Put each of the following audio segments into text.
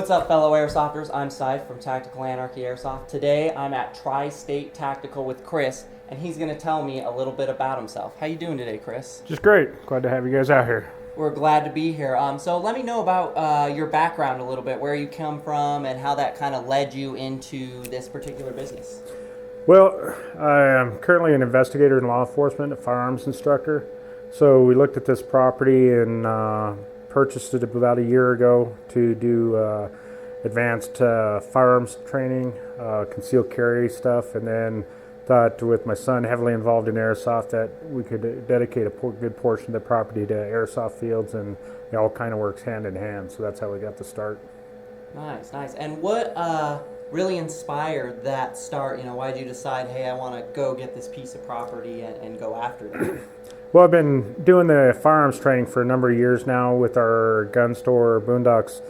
What's up, fellow Airsofters? I'm Scythe from Tactical Anarchy Airsoft. Today, I'm at Tri-State Tactical with Chris, and he's going to tell me a little bit about himself. How you doing today, Chris? Just great. Glad to have you guys out here. We're glad to be here. So let me know about your background a little bit, where you come from, and how that kind of led you into this particular business. Well, I am currently an investigator in law enforcement, a firearms instructor. So we looked at this property and purchased it about a year ago to do advanced firearms training, concealed carry stuff, and then thought with my son heavily involved in airsoft that we could dedicate a good portion of the property to airsoft fields, and it all kind of works hand in hand. So that's how we got the start. Nice, nice. And what really inspired that start? Why did you decide, hey, I want to go get this piece of property and go after that? Well, I've been doing the firearms training for a number of years now with our gun store, Boondocks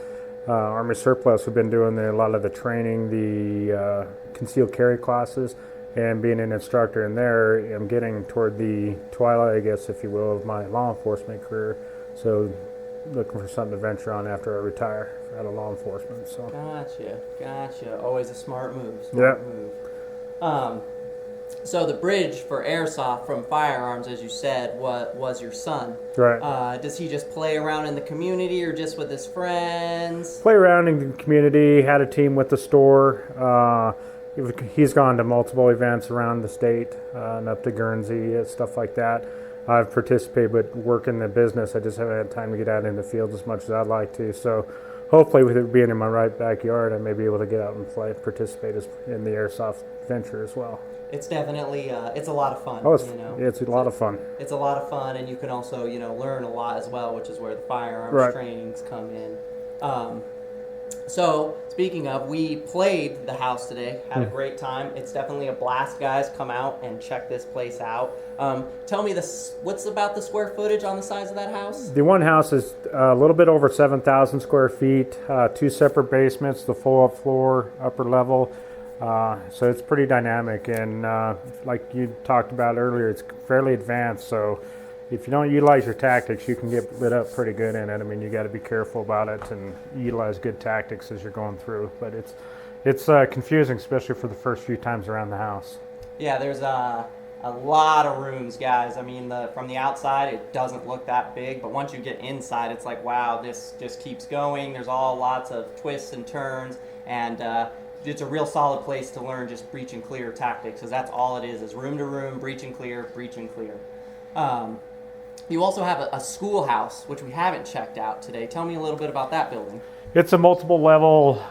Army Surplus. We've been doing a lot of the training, the concealed carry classes, and being an instructor in there. I'm getting toward the twilight, I guess, if you will, of my law enforcement career. So looking for something to venture on after I retire out of law enforcement. So. Gotcha. Always a smart move. Move. So the bridge for airsoft from firearms, as you said, was your son. Right. Does he just play around in the community or just with his friends? Play around in the community, had a team with the store. He's gone to multiple events around the state and up to Guernsey, stuff like that. I've participated, but work in the business, I just haven't had time to get out in the field as much as I'd like to. So hopefully with it being in my right backyard, I may be able to get out and participate in the airsoft venture as well. It's definitely, it's a lot of fun. Oh, it's a lot of fun. It's a lot of fun, and you can also, learn a lot as well, which is where the firearms trainings come in. So, speaking of, we played the house today, had a great time. It's definitely a blast, guys. Come out and check this place out. Tell me what's about the square footage on the size of that house? The one house is a little bit over 7,000 square feet, 2 separate basements, the full up floor, upper level. So it's pretty dynamic, and like you talked about earlier, it's fairly advanced. So if you don't utilize your tactics, you can get lit up pretty good in it. I mean, you got to be careful about it and utilize good tactics as you're going through. But it's confusing, especially for the first few times around the house. Yeah, there's a lot of rooms, guys. I mean, from the outside, it doesn't look that big, but once you get inside, it's like, wow, this just keeps going. There's lots of twists and turns, and it's a real solid place to learn just breach and clear tactics, because that's all it is room to room, breach and clear, breach and clear. You also have a schoolhouse, which we haven't checked out today. Tell me a little bit about that building. It's a multiple level,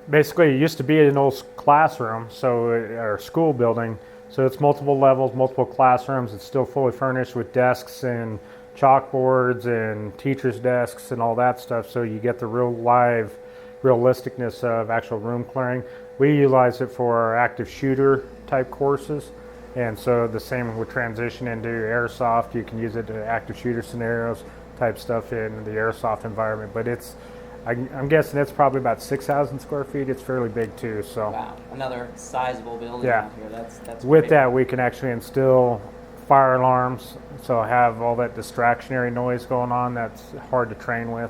basically it used to be an old classroom, or school building. So it's multiple levels, multiple classrooms. It's still fully furnished with desks and chalkboards and teachers' desks and all that stuff. So you get the realisticness of actual room clearing. We utilize it for our active shooter type courses, and so the same would transition into airsoft. You can use it to active shooter scenarios type stuff in the airsoft environment, but I'm guessing it's probably about 6,000 square feet. It's fairly big too. So wow, another sizable building out here. That's with great. that we can actually instill fire alarms, so have all that distractionary noise going on that's hard to train with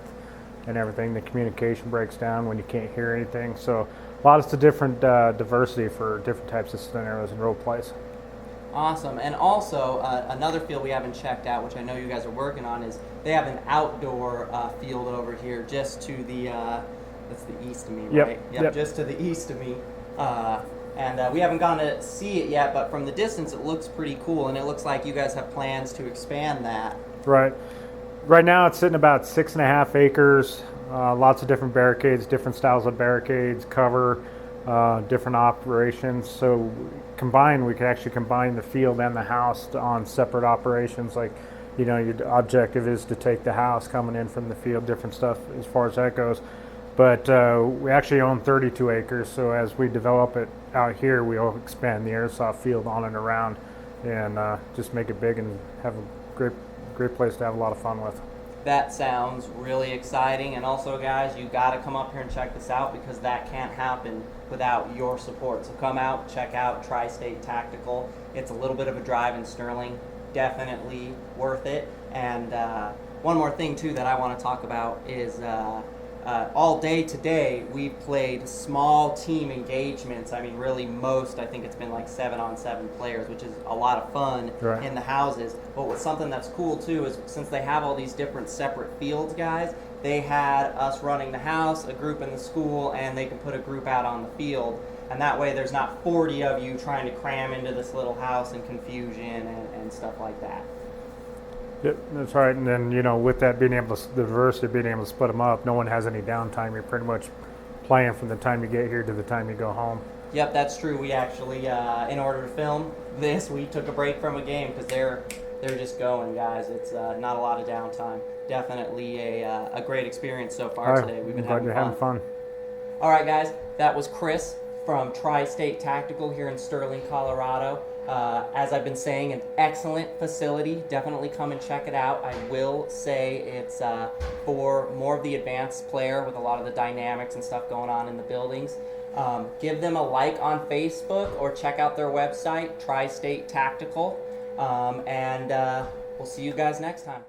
and everything. The communication breaks down when you can't hear anything. So lots of different diversity for different types of scenarios and role plays. Awesome. And also another field we haven't checked out, which I know you guys are working on, is they have an outdoor field over here just to the that's the east of me, right? Yep, just to the east of me. And we haven't gone to see it yet, but from the distance it looks pretty cool, and it looks like you guys have plans to expand that. Right now it's sitting about 6.5 acres, lots of different barricades, different styles of barricades, cover, different operations. So combined, we can actually combine the field and the house on separate operations. Like, your objective is to take the house coming in from the field, different stuff as far as that goes. But we actually own 32 acres, so as we develop it out here, we'll expand the airsoft field on and around and just make it big and have a great place to have a lot of fun with. That sounds really exciting, and also, guys, you got to come up here and check this out, because that can't happen without your support. So come out, check out Tri-State Tactical. It's a little bit of a drive in Sterling, definitely worth it. And one more thing too that I want to talk about is all day today, we've played small team engagements. I mean, really most, I think it's been like 7-on-7 players, which is a lot of fun Right. in the houses. But what's something that's cool too is since they have all these different separate fields, guys, they had us running the house, a group in the school, and they could put a group out on the field. And that way there's not 40 of you trying to cram into this little house and confusion and stuff like that. Yep, that's right. And then, you know, with that being able to, the diversity, being able to split them up, no one has any downtime. You're pretty much playing from the time you get here to the time you go home. Yep, that's true. We actually, in order to film this, we took a break from a game because they're just going, guys. It's not a lot of downtime. Definitely a great experience so far All right, today. We've been I'm glad having you're fun. having fun. All right, guys, that was Chris from Tri-State Tactical here in Sterling, Colorado. As I've been saying, an excellent facility. Definitely come and check it out. I will say it's for more of the advanced player with a lot of the dynamics and stuff going on in the buildings. Give them a like on Facebook or check out their website, Tri-State Tactical. And we'll see you guys next time.